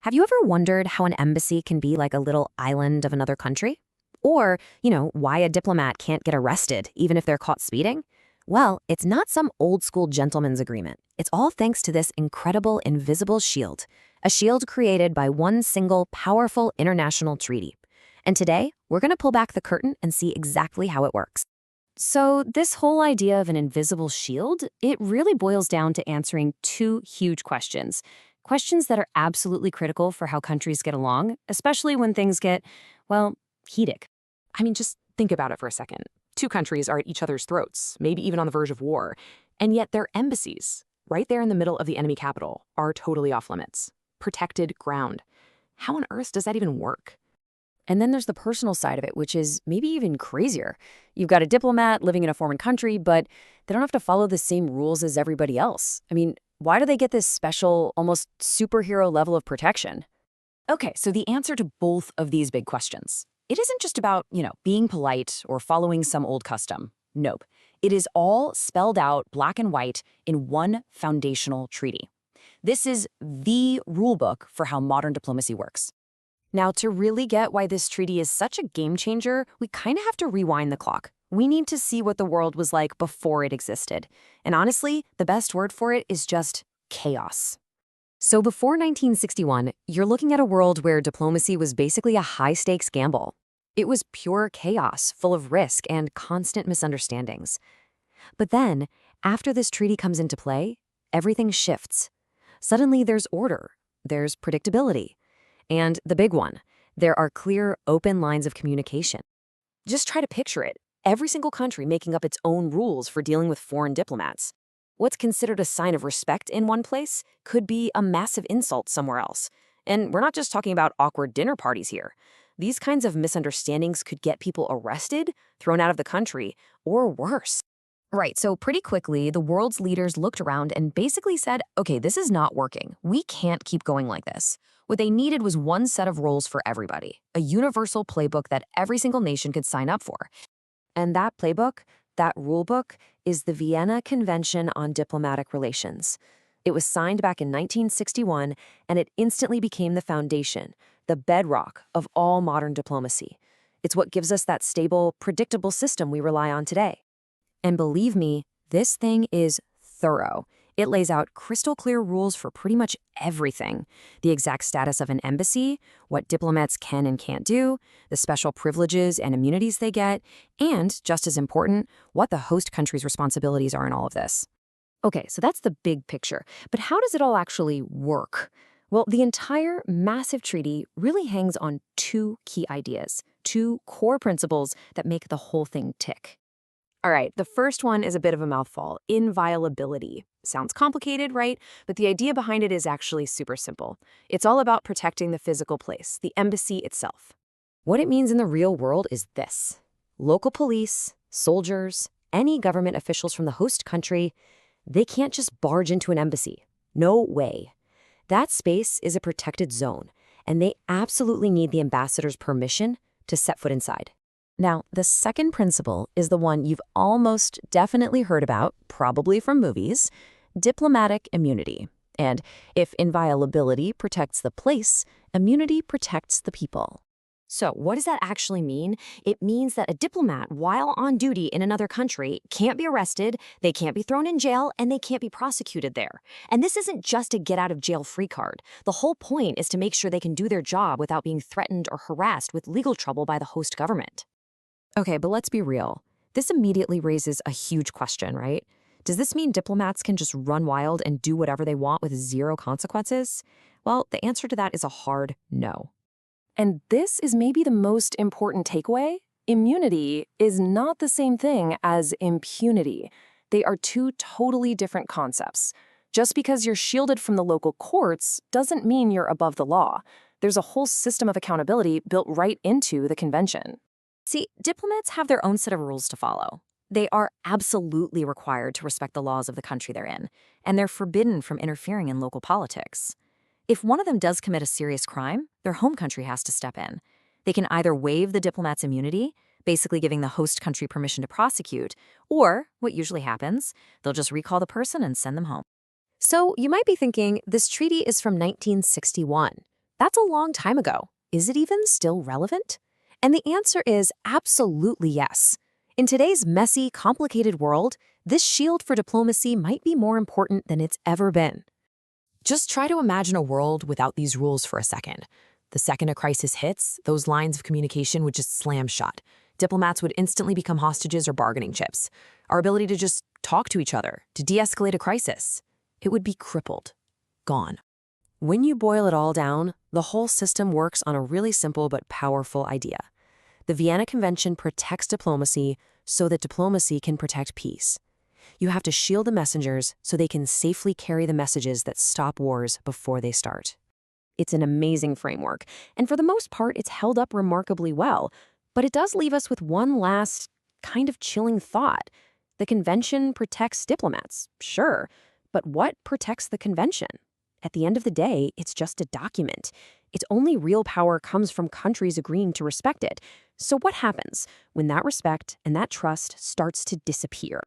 Have you ever wondered how an embassy can be like a little island of another country? Or, why a diplomat can't get arrested even if they're caught speeding? Well, it's not some old school gentleman's agreement. It's all thanks to this incredible invisible shield, a shield created by one single powerful international treaty. And today, we're going to pull back the curtain and see exactly how it works. So this whole idea of an invisible shield, it really boils down to answering two huge questions. Questions that are absolutely critical for how countries get along, especially when things get, well, heated. I mean, just think about it for a second. Two countries are at each other's throats, maybe even on the verge of war, and yet their embassies, right there in the middle of the enemy capital, are totally off limits. Protected ground. How on earth does that even work? And then there's the personal side of it, which is maybe even crazier. You've got a diplomat living in a foreign country, but they don't have to follow the same rules as everybody else. I mean, why do they get this special, almost superhero level of protection? Okay, so the answer to both of these big questions. It isn't just about, being polite or following some old custom. Nope. It is all spelled out black and white in one foundational treaty. This is the rulebook for how modern diplomacy works. Now, to really get why this treaty is such a game changer, we kind of have to rewind the clock. We need to see what the world was like before it existed. And honestly, the best word for it is just chaos. So before 1961, you're looking at a world where diplomacy was basically a high-stakes gamble. It was pure chaos, full of risk and constant misunderstandings. But then, after this treaty comes into play, everything shifts. Suddenly there's order, there's predictability. And the big one, there are clear, open lines of communication. Just try to picture it. Every single country making up its own rules for dealing with foreign diplomats. What's considered a sign of respect in one place could be a massive insult somewhere else. And we're not just talking about awkward dinner parties here. These kinds of misunderstandings could get people arrested, thrown out of the country, or worse. Right, so pretty quickly, the world's leaders looked around and basically said, okay, this is not working. We can't keep going like this. What they needed was one set of rules for everybody, a universal playbook that every single nation could sign up for. And that playbook, that rulebook, is the Vienna Convention on Diplomatic Relations. It was signed back in 1961, and it instantly became the foundation, the bedrock of all modern diplomacy. It's what gives us that stable, predictable system we rely on today. And believe me, this thing is thorough. It lays out crystal clear rules for pretty much everything. The exact status of an embassy, what diplomats can and can't do, the special privileges and immunities they get, and, just as important, what the host country's responsibilities are in all of this. Okay, so that's the big picture. But how does it all actually work? Well, the entire massive treaty really hangs on two key ideas, two core principles that make the whole thing tick. All right, the first one is a bit of a mouthful, inviolability. Sounds complicated, right? But the idea behind it is actually super simple. It's all about protecting the physical place, the embassy itself. What it means in the real world is this. Local police, soldiers, any government officials from the host country, they can't just barge into an embassy. No way. That space is a protected zone, and they absolutely need the ambassador's permission to set foot inside. Now, the second principle is the one you've almost definitely heard about, probably from movies, diplomatic immunity. And if inviolability protects the place, immunity protects the people. So what does that actually mean? It means that a diplomat, while on duty in another country, can't be arrested, they can't be thrown in jail, and they can't be prosecuted there. And this isn't just a get-out-of-jail-free card. The whole point is to make sure they can do their job without being threatened or harassed with legal trouble by the host government. Okay, but let's be real. This immediately raises a huge question, right? Does this mean diplomats can just run wild and do whatever they want with zero consequences? Well, the answer to that is a hard no. And this is maybe the most important takeaway. Immunity is not the same thing as impunity. They are two totally different concepts. Just because you're shielded from the local courts doesn't mean you're above the law. There's a whole system of accountability built right into the convention. See, diplomats have their own set of rules to follow. They are absolutely required to respect the laws of the country they're in, and they're forbidden from interfering in local politics. If one of them does commit a serious crime, their home country has to step in. They can either waive the diplomat's immunity, basically giving the host country permission to prosecute, or, what usually happens, they'll just recall the person and send them home. So you might be thinking, this treaty is from 1961. That's a long time ago. Is it even still relevant? And the answer is absolutely yes. In today's messy, complicated world, this shield for diplomacy might be more important than it's ever been. Just try to imagine a world without these rules for a second. The second a crisis hits, those lines of communication would just slam shut. Diplomats would instantly become hostages or bargaining chips. Our ability to just talk to each other, to de-escalate a crisis, it would be crippled, gone. When you boil it all down, the whole system works on a really simple but powerful idea. The Vienna Convention protects diplomacy so that diplomacy can protect peace. You have to shield the messengers so they can safely carry the messages that stop wars before they start. It's an amazing framework, and for the most part, it's held up remarkably well. But it does leave us with one last kind of chilling thought. The convention protects diplomats, sure, but what protects the convention? At the end of the day, it's just a document. Its only real power comes from countries agreeing to respect it. So what happens when that respect and that trust starts to disappear?